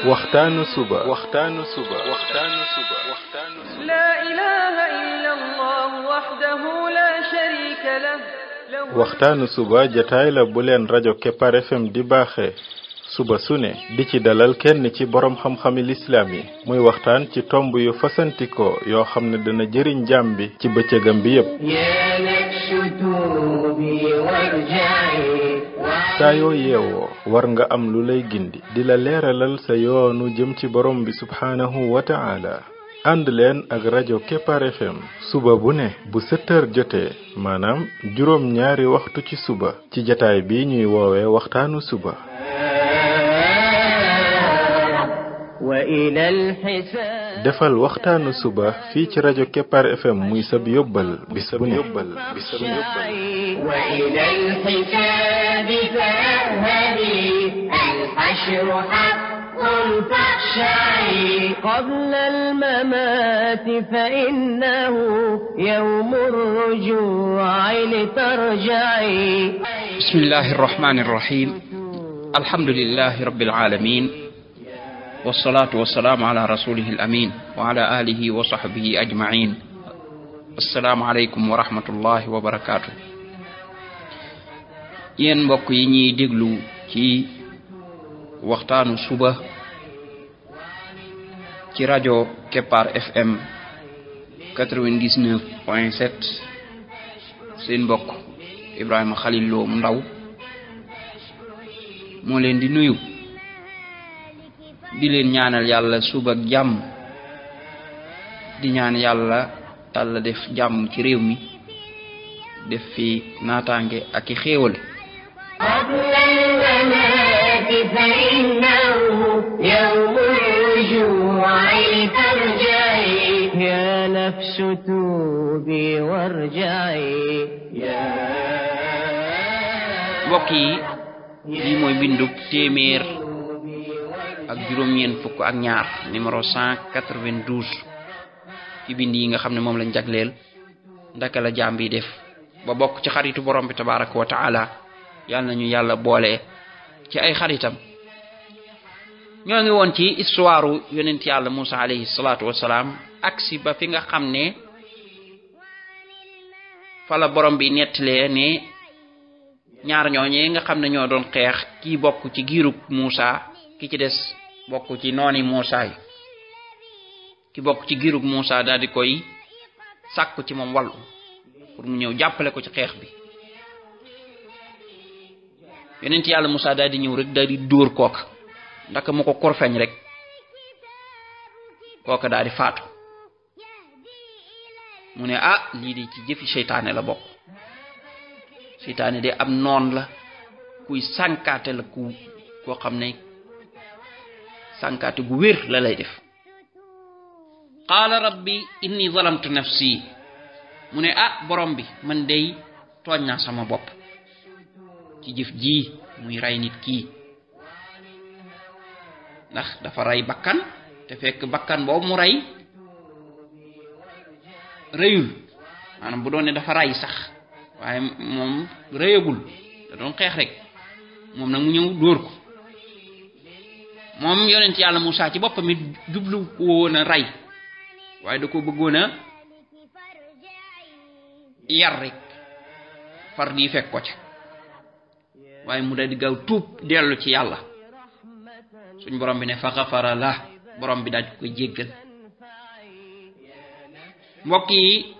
waxtaanu suba لا إله إلا الله وحده لا شريك له waxtaanu suba jataay la bu leen rajo Kepar FM di baaxee suba su ne di ci dalal kenn ci borom xam-xami lislaam yi muy waxtaan ci tomb yu fasantikoo yoo xam ne dana jëriñ jaam bi ci bëccëgam bi yépp saa yoo yeewoo war nga am lu lay gindi di la leeralal sa yoonu jëm ci borom bi subhaanahu wa ta'ala ànd leen ak rajo Kepar FM suba bu ne bu 7 heures jotee maanaam juróom ñaari waxtu ci suba ci jataay bi ñuy woowee waxtaanu suba defal waxtaanu suba fii ci rajo Kepar FM muy sab yóbbal bis bu ne قبل الممات فإنه يوم الرجوع لترجعي بسم الله الرحمن الرحيم الحمد لله رب العالمين والصلاة والسلام على رسوله الأمين وعلى آله وصحبه أجمعين السلام عليكم ورحمة الله وبركاته ين mbokk yi ñi déglu ci waxtaanu suba ci rajo Kepar FM 99.7 seen mbokk Ibrahima Khalil Lo mu ndaw moo leen di nuyu di leen ñaanal yàlla suba ak jàmm di ñaan yàlla tàlla def jàmm ci réew mi def fi naataange ak i xéewal فإنه يوم الرجوع لترجعي يا نفس توبي وارجعي mbokk yi lii mooy bindub téeméer ak juróom-ñeent fukk ak ñaar numéro 192 ci bind yi nga xam ne moom lañ jagleel ndaka la jaam bi def ba bokk ci xaritu borom bi tabaraka wa taala yàlla nañu yàlla boole ci ay xaritam ñoo ngi woon ci histoire yonent yàlla Musa alayhi salatu wassalam aksi ba fi nga xam ne fa la borom bi nettalee ne ñaar ñooñee nga xam ne ñoo doon xeex kii bokk ci giirug Musa ki ci des bokk ci nooni Musa yi ki bokk ci giirug Musa daal di koy sàkku ci moom wàllu pour mu ñëw jàppale ko ci xeex bi yonent yàlla Musa daal di ñëw rek daal di dóor kooka ndaka mu ko korfeñ rek kooka daal di faatu mu ne lii di ci jëfi seytaane la bokk seytaane de am noon la kuy sànkaate la koo xam ne sànkaate gu wér la lay def qaala rabbi inni zalamtu nafsi mu ne borom bi man dey tooñ naa sama bopp ci jëf ji muy rey nit kii ndax dafa rey bakkan te fekk bakkan boobu mu rey reyul maanaam bu doon ne dafa rey sax waaye moom reyagul da doon xeex rek moom nag mu ñëw dóor ko moom yonent yàlla Musa ci boppam it jublu ko woon a rey waaye da ko bëggoon a yar rek far di fekk ko ca waaye mu daal di gaaw tuub dellu ci yàlla suñ borom bi ne fa xafara la borom bi daal di koy jéggal mbokk yi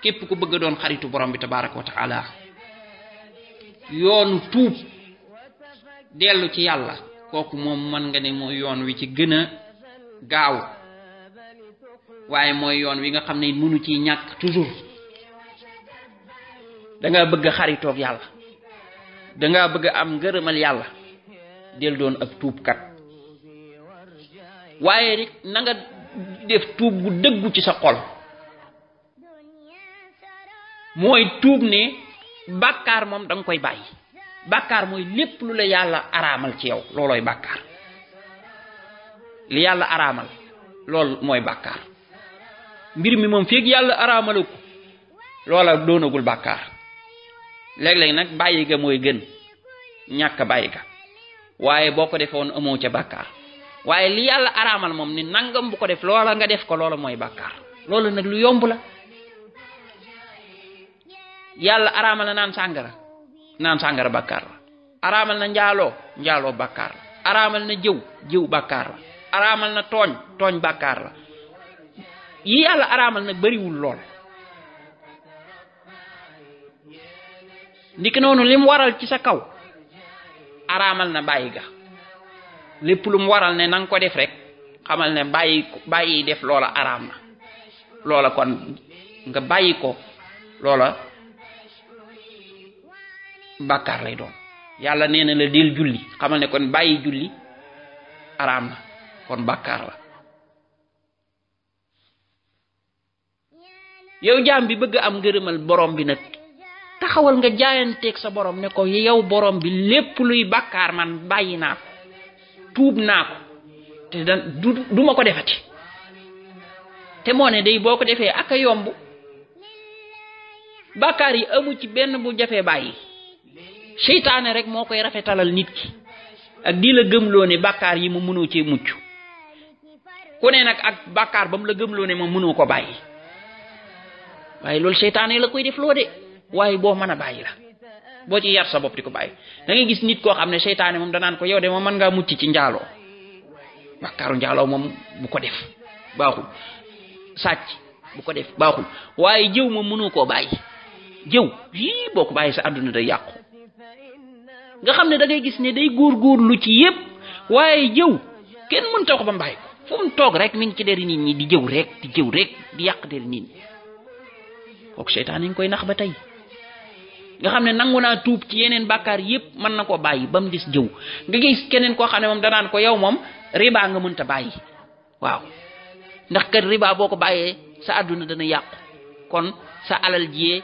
képp ku bëgg doon xaritu borom bi tabaraka wa taala yoonu tuub dellu ci yàlla kooku moom mën nga ne mooy yoon wi ci gën a gaaw waaye mooy yoon wi nga xam ne mënu ciy ñàkk toujours danga bëgg xaritoog yàlla danga bëgg am ngërëmal yàlla del doon ak tuubkat waaye rek na nga def tuub bu dëggu ci sa xol mooy tuub ne bàkkaar moom danga koy bàyyi bàkkaar mooy lépp lu la yàlla araamal ci yow loolooy bàkkaar li yàlla araamal lool mooy bàkkaar mbir mi moom feeg yàlla araamalu ko loola doonagul bàkkaar léeg-léeg nag bàyyi ga mooy gën ñàkk bàyyi ga waaye boo ko defoon amoo ca bàkkaar waaye li yàlla araamal moom ni nangam bu ko def loola nga def ko loola mooy bàkkaar loolu nag lu yomb la. yàlla araamal na naan sàngara bàkkaar la araamal na njaaloo bàkkaar la araamal na jëw bàkkaar la araamal na tooñ bàkkaar la yi yàlla araamal nag bariwul lool. ndiki noonu lim waral ci sa kaw araamal na bàyyi ga lépp lu mu waral ne nanga ko def rek xamal ne bàyyi def loola araam na loola kon nga bàyyi ko loola bàkkaar lay doon. yàlla nee na la del julli xamal ne kon bàyyi julli araam na kon bàkkaar la. yow jaam bi bëgg am ngërëmal borom bi nag taxawal nga jaayanteeg sa borom ne ko yow borom bi lépp luy bàkkaar man bàyyi naa ko tuub naa ko te du ma ko defati te moo ne day boo ko defee ak a yomb bàkkaar yi amu ci benn bu jafee bàyyi seytaane rek moo koy rafetalal nit ki ak di la gëmloo ne bàkkaar yi mu mënoo cee mucc ku ne nag ak bàkkaar ba mu la gëmloo ne ma mënoo ko bàyyi waaye loolu seytaane la koy def loo de waaye boo mën a bàyyi la boo ci yar sa bopp di ko bàyyi. da ngay gis nit koo xam ne seytaane moom danaan ko yow de moom mën ngaa mucc ci njaaloo bàkkaaru njaaloo moom bu ko def baaxul sàcc bu ko def baaxul waaye jëw moom mënoo koo bàyyi jëw yii boo ko bàyyi sa àdduna day yàqu nga xam ne da ngay gis ne day góorgóorlu ci yépp waaye jëw kenn mënta ko ba mbàyyi ko fu mu toog rek mi ngi ci deri nit ñi di jëw rek di yàq deri nit ñi kooku seytaane ngi koy nax ba tey nga xam ne nangu naa tuub ci yeneen bàkkaar yépp mën na koo bàyyi ba mu des jëw nga gis keneen koo xam ne moom danaan ko yow moom riba nga mënta bàyyi waaw ndax kat riba boo ko bàyyee sa àdduna dana yàqu kon sa alal jiyee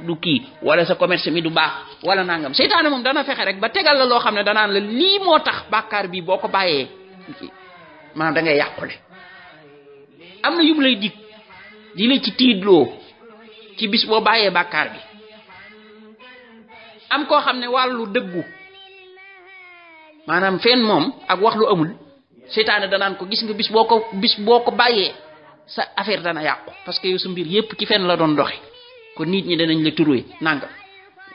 du kii wala sa commerce mi du baax wala nangam seytaane moom dana fexe rek ba tegal la loo xam ne danaan la lii moo tax bàkkaar bi boo ko bàyyee maanaam da ngay yàqule am na yum lay dig di la ci tiidloo ci bis boo bàyyee bàkkaar bi am koo xam ne wàllu dëggu maanaam fenn moom ak wax lu amul seytaane danaan ko gis nga bis boo ko bàyyee sa affaire dana yàqu parce que yow sa mbir yépp ci fenn la doon doxe kon nit ñi danañ la turuwe nanga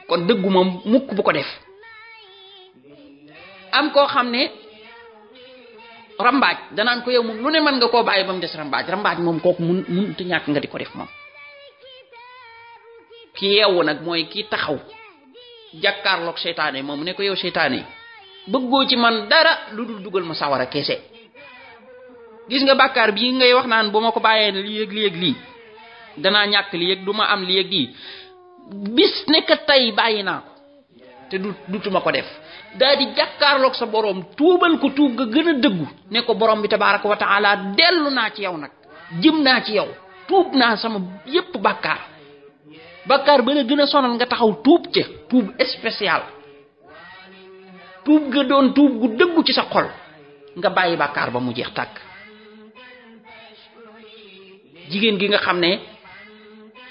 kon dëggu moom mukk bu ko def am koo xam ne rambaaj danaan ko yow moom lu ne mën nga koo bàyyi ba mu des rambaaj moom kooku mun te ñàkk nga di ko def moom ki yeewu nag mooy ki taxaw jàkkaarloog seytaane moom ne ko yow seytaane bëggoo ci man dara lu dul dugal ma sawara kese gis nga bàkkaar bii ngay wax naan bu ma ko bàyyee lii danaa ñàkk lii du ma am lii gi bis nekk tey bàyyi naa ko te dutuma ko def daa di jàkkaarloog sa borom tuubal ko tuub nga gën a dëggu ne ko borom bi tabaaraka wa taala dellu naa ci yow nag jëm naa ci yow tuub naa sama yépp bàkkaar ba la gën a sonal nga taxaw tuub ca tuub spécial tuub nga doon tuub gu dëggu ci sa xol nga bàyyi bàkkaar ba mu jeex tàkk jigéen gi nga xam ne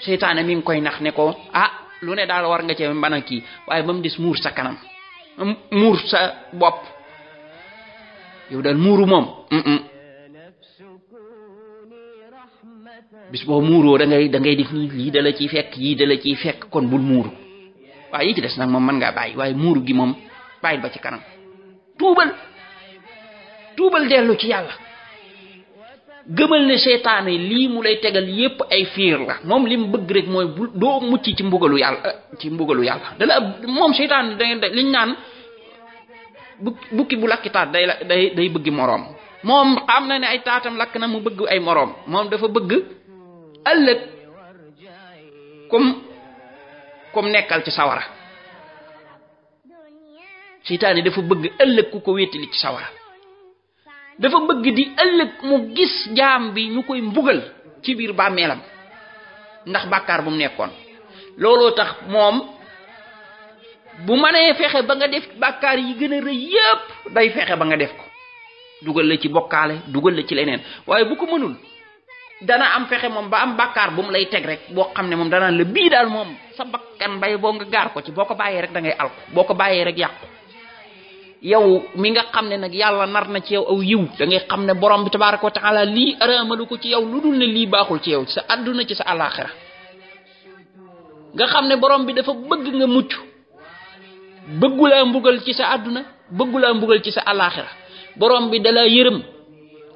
seytaane mi ngi koy nax ne ko lu ne daal war nga cee mën a kii waaye ba mu des muur sa kanam muur sa bopp yow daal muuru moom bis boo muuroo da ngay def nii lii dala ciy fekk yii dala ciy fekk kon bul muuru waaye yi ci des nag moom mën ngaa bàyyi waaye muuru gi moom bàyyil ba ci kanam tuubal dellu ci yàlla gëmal ne seytaane lii mu lay tegal yépp ay fiir la moom li mu bëgg rek mooy doo mucc ci mbugalu yàlla dala moom seytaane liñ naan bukki bu lakkitaat day bëggi moroom moom xam na ne ay taatam lakk na mu bëgg ay moroom moom dafa bëgg ëllëg comme nekkal ci sawara seytaane dafa bëgg ëllëg ku ko wéetali ci sawara dafa bëgg di ëllëg mu gis jaam bi ñu koy mbugal ci biir bàmmeelam ndax bàkkaar bu mu nekkoon looloo tax moom bu mënee fexe ba nga def bàkkaar yi gën a rëy yépp day fexe ba nga def ko dugal la ci bokkaale dugal la ci leneen waaye bu ko mënul dana am fexe moom ba am bàkkaar bu mu lay teg rek boo xam ne moom danaan la bii daal moom sa bakkan bay boo nga gaar ko ci boo ko bàyyee rek da ngay alko boo ko bàyyee rek yàqu yow mi nga xam ne nag yàlla nar na ci yow aw yiw da ngay xam ne borom bi tabaraka wa taala lii araamalu ko ci yow lu dul ne lii baaxul ci yow ci sa àdduna ci sa alaxira nga xam ne borom bi dafa bëgg nga mucc bëggulaa mbugal ci sa àdduna bëggulaa mbugal ci sa alaxira borom bi dala yërëm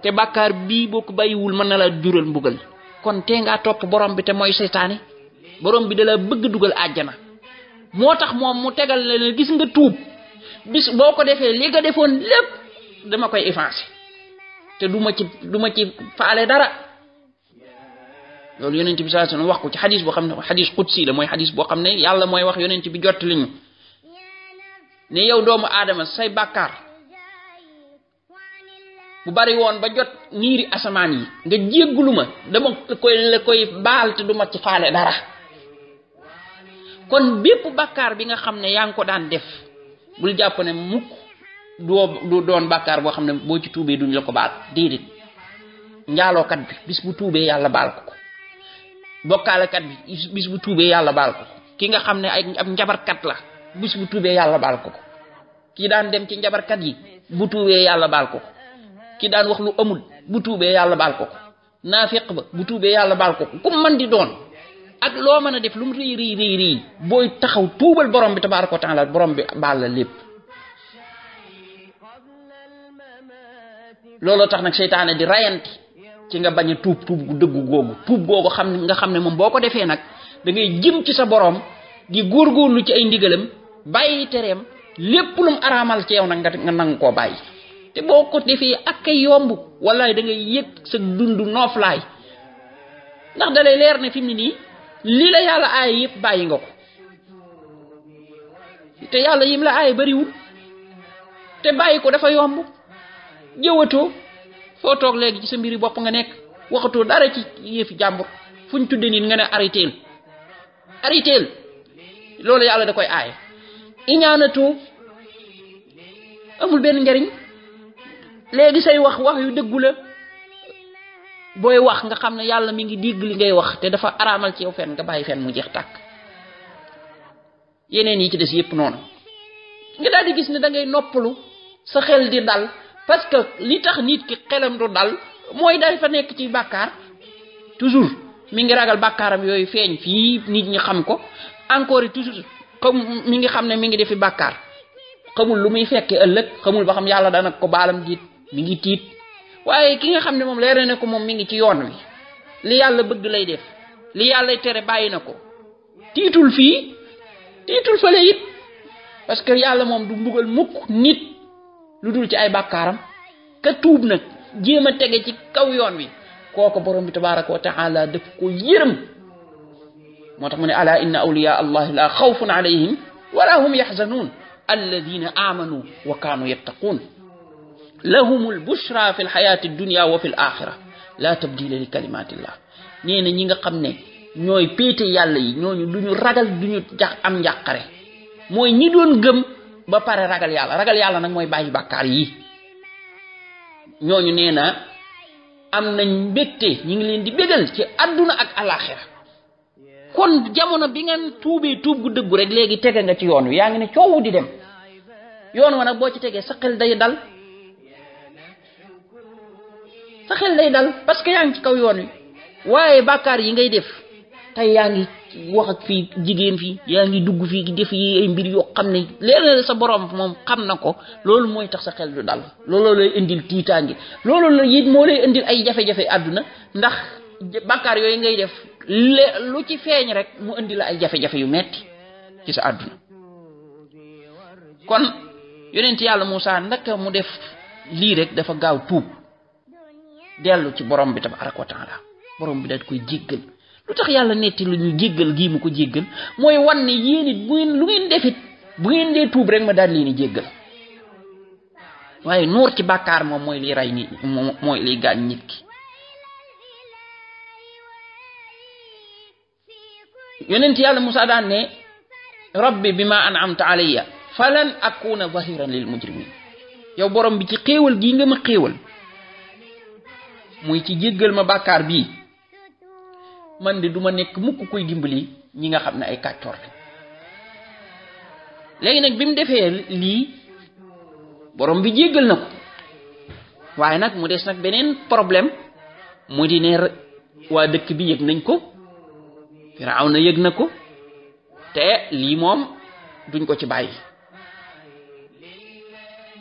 te bàkkaar bii boo ko bàyyiwul mën na la jural mbugal kon tee ngaa topp borom bi te mooy seytaane borom bi dala bëgg dugal àjjana moo tax moom mu tegal la gis nga tuub bis boo ko defee li nga defoon lépp dama koy effacer te du ma ci faale dara loolu yonent bi sallallahu alayhi wasallam wax ko ci xadis boo xam ne xadis qudsi la mooy xadis boo xam ne yàlla mooy wax yonent bi jot li ñu ne yow doomu aadama say bàkkaar bu bari woon ba jot niiri asamaan yi nga jéggulu ma dama la koy baal te du ma ci faale dara kon bépp bàkkaar bi nga xam ne yaa ngi ko daan def bul jàpp ne mukk du doon bàkkaar boo xam ne boo ci tuubee duñ la ko baal déedéet njaalookat bi bis bu tuubee yàlla baal ko bokkaalekat bi bis bu tuubee yàlla baal ko ki nga xam ne ab njabarkat la bis bu tuubee yàlla baal ko ki daan dem ci njabarkat yi bu tuubee yàlla baal ko ki daan wax lu amul bu tuubee yàlla baal ko naafiq ba bu tuubee yàlla baal ko ku man di doon ak loo mën a def lu mu rii booy taxaw tuubal borom bi tabaaraka wa taala borom bi baal la lépp looloo tax nag seytaane di rayanti ci nga bañ a tuub gu dëggu googu tuub googu nga xam ne moom boo ko defee nag da ngay jëm ci sa borom di góorgóorlu ci ay ndigalam bàyyi tereem lépp lu mu araamal ci yow nag nga nangu koo bàyyi te boo ko defee ak ay yomb wallaay da ngay yëg sa dundu nooflaay ndax da lay leer ne fi mu ne nii li la yàlla aaye yëpp bàyyi nga ko te yàlla yim la aaye bariwul te bàyyi ko dafa yomb jëwatoo foo toog léegi ci sa mbiri bopp nga nekk waxatoo dara ci yëfi jàmbur fuñ tudde nit nga ne arrêteel loolu yàlla da koy aaye iñaanatoo amul benn njariñ léegi say wax yu dëggu la booy wax nga xam ne yàlla mi ngi dégg li ngay wax te dafa araamal ci yow fen nga bàyyi fen mu jeex tàkk yeneen yi ci des yépp noonu nga daal di gis ne da ngay noppalu sa xel di dal parce que li tax nit ki xelam du dal mooy day fa nekk ci bàkkaar toujours mi ngi ragal bàkkaaram yooyu feeñ fii nit ñi xam ko encore toujours comme mi ngi xam ne mi ngi defi bàkkaar xamul lu muy fekke ëllëg xamul ba xam yàlla dana ko baalam diit mi ngi tiit waaye ki nga xam ne moom leer na ko moom mi ngi ci yoon wi li yàlla bëgg lay def li yàlla tere bàyyi na ko tiitul fii tiitul fële it parce que yàlla moom du mbugal mukk nit lu dul ci ay bàkkaaram ka tuub nag jéem a tege ci kaw yoon wi kooku borom bi tabaraka wa taala daf ko yërëm moo tax mu ne ala inna awliya allahi la xawfun alayhim wala hum yaxzanuun alladina amanu wa kaanu yattaquun lahumul bushra fi lxayaati dunya wa fi l axira la tabdila li kalimatillah nee na ñi nga xam ne ñooy péete yàlla yi ñooñu duñu ragal duñu am njàqare mooy ñi doon gëm ba pare ragal yàlla nag mooy bàyyi bàkkaar yi ñooñu nee na am nañ mbégte ñi ngi leen di bégal ci àdduna ak alaxira kon jamono bi ngeen tuubee tuub gu dëggu rek léegi tege nga ci yoon wi yaa ngi ne coowu di dem yoon wa nag boo ci tegee sa xel day dal parce que yaa ngi ci kaw yoon wi waaye bàkkaar yi ngay def tey yaa ngi wax ak fii jigéen fii yaa ngi dugg fii def yi ay mbir yoo xam ne leer na sa borom moom xam na ko loolu mooy tax sa xel du dal loolu lay indil tiitaange loolu la it moo lay indil ay jafe-jafe àdduna ndax bàkkaar yooyu ngay def lu ci feeñ rek mu indi la ay jafe-jafe yu metti ci sa àdduna kon yonent yàlla Muusaa ndaka mu def lii rek dafa gaaw tuub dellu ci borom bi tabaraka wa taala borom bi daal koy jéggal lu tax yàlla netti lu ñu jéggal gii mu ko jéggal mooy wan ne yéen it lu ngeen defit bu ngeen dee tuub rek ma daal leen jéggal waaye nuur ci bàkkaar moom mooy liy rey nit mooy liy gaañ nit ki yonent yàlla Musaa daan ne rabbi bima an'amta alayya falan akuna zahiran lil mujrimin yow borom bi ci xéewal gii nga ma xéewal muy ci jéggal ma bàkkaar bii man de duma nekk mukk koy dimbali ñi nga xam ne ay kàccoor lañ léegi nag bi mu defee lii borom bi jéggal na ko waaye nag mu des nag beneen problème mu di ne waa dëkk bi yëg nañ ko Firawna yëg na ko te lii moom duñ ko ci bàyyi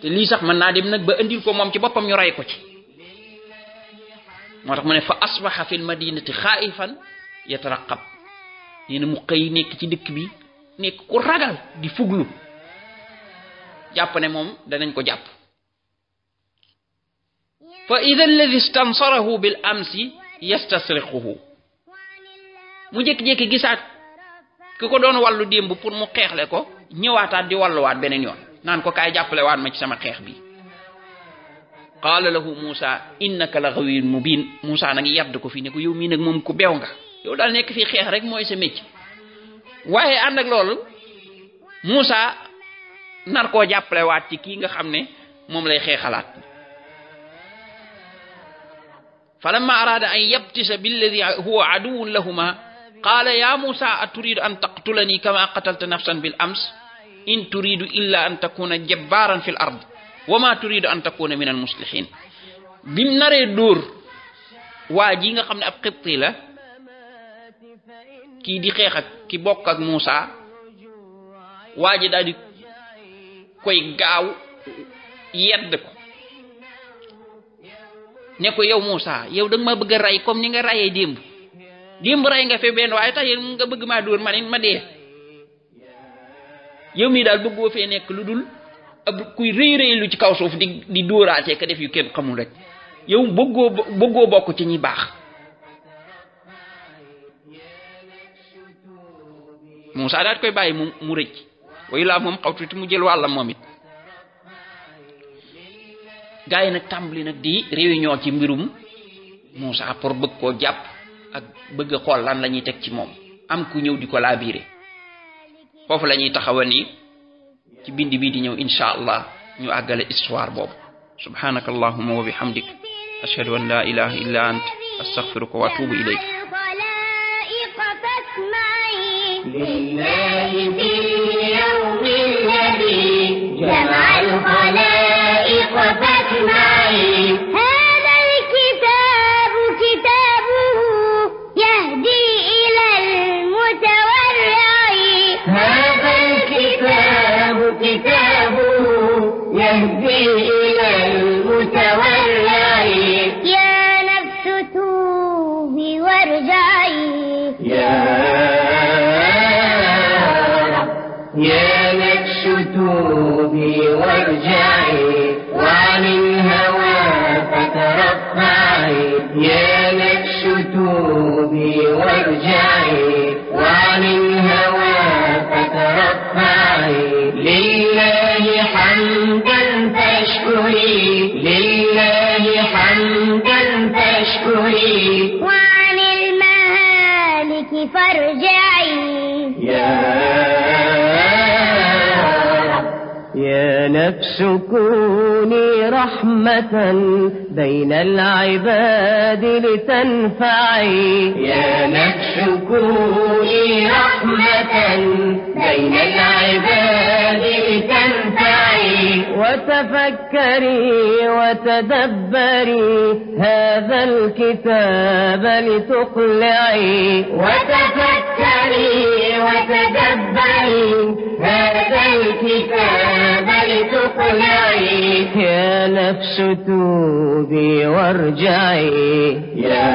te lii sax mën naa dem nag ba andil ko moom ci boppam ñu rey ko ci moo tax mu ne fa asbaha fil madinati xaa'ifan yataraqab nee na mu xëy nekk ci dëkk bi nekk ku ragal di fuglu jàpp ne moom danañ ko jàpp fa ida alladi stansarahu bil amsi yastasriquhu mu jékki-jékki gisaat ku ko doon wàllu démb pour mu xeexle ko ñëwaataat di wàlluwaat beneen yoon naan ko kaay jàppale waat ma ci sama xeex bi qaala lahu Musa innaka la gawiyyun mubin Musa nag yadd ko fii ne ko yow mii nag moom ku beew nga yow daal nekk fii xeex rek mooy sa métier waaye ànd ak loolu Musa nar koo jàppale waat ci kii nga xam ne moom lay xeexalaat falamma arada an yabtisa billadi huwa aduwwun lahuma qaala ya Musa aturidu an taqtulani kama qatalta nafsan bil ams in turidu illa an takuna jabbaran fil ard wa ma turidu an takuna min al muslihin bim naree dóor waa ji nga xam ne ab xibti la kii di xeex ak ki bokk ak Musa waa ji daal di koy gaaw yedd ko ne ko yow Musa yow da nga ma bëgg a rey comme ni nga rayee démb rey nga fe benn waaye tax nga bëgg maa dóor ma dee yow mii daal bëggoo fee nekk lu dul ab kuy rëy lu ci kaw suuf di dóoraatee ka def yu kenn xamul rek yow bëggoo bokk ci ñi baax Musa daal koy bàyyi mu rëcc wayu laa moom xaw tuuti mu jël wàllam moom it gaa yi nag tàmbali nag di réunion ci mbirum Musa pour bëgg koo jàpp ak bëgg a xool lan la ñuy teg ci moom am ku ñëw di ko laabiire foofu la ñuy taxawal nii ci bind bii di ñëw insha allah ñu àggale histoire boobu subhanaka allahumma wa bihamdik ashhadu an la ilaha illa ant astaghfiruka wa atubu ilayk لله في اليوم الذي جمع الخلائق فاسمعي هذا الكتاب كتابه يهدي إلى المتورع هذا الكتاب كتابه يهدي إلى المتورع يا نفس توبي وارجعي يا نفس توبي وارجعي وعن الهوى فترفعي يا نفس توبي وارجعي وعن الهوى فترفعي لله حمدا فاشكري لله حمدا فاشكري وعن المهالك فارجعي يا نفس كوني رحمة بين العباد لتنفعي يا نفس كوني رحمة بين العباد لتنفعي وتفكري وتدبري هذا الكتاب لتقلعي وتفكري وتدبري هذا الكتاب لتقلعي يا نفس توبي وارجعي يا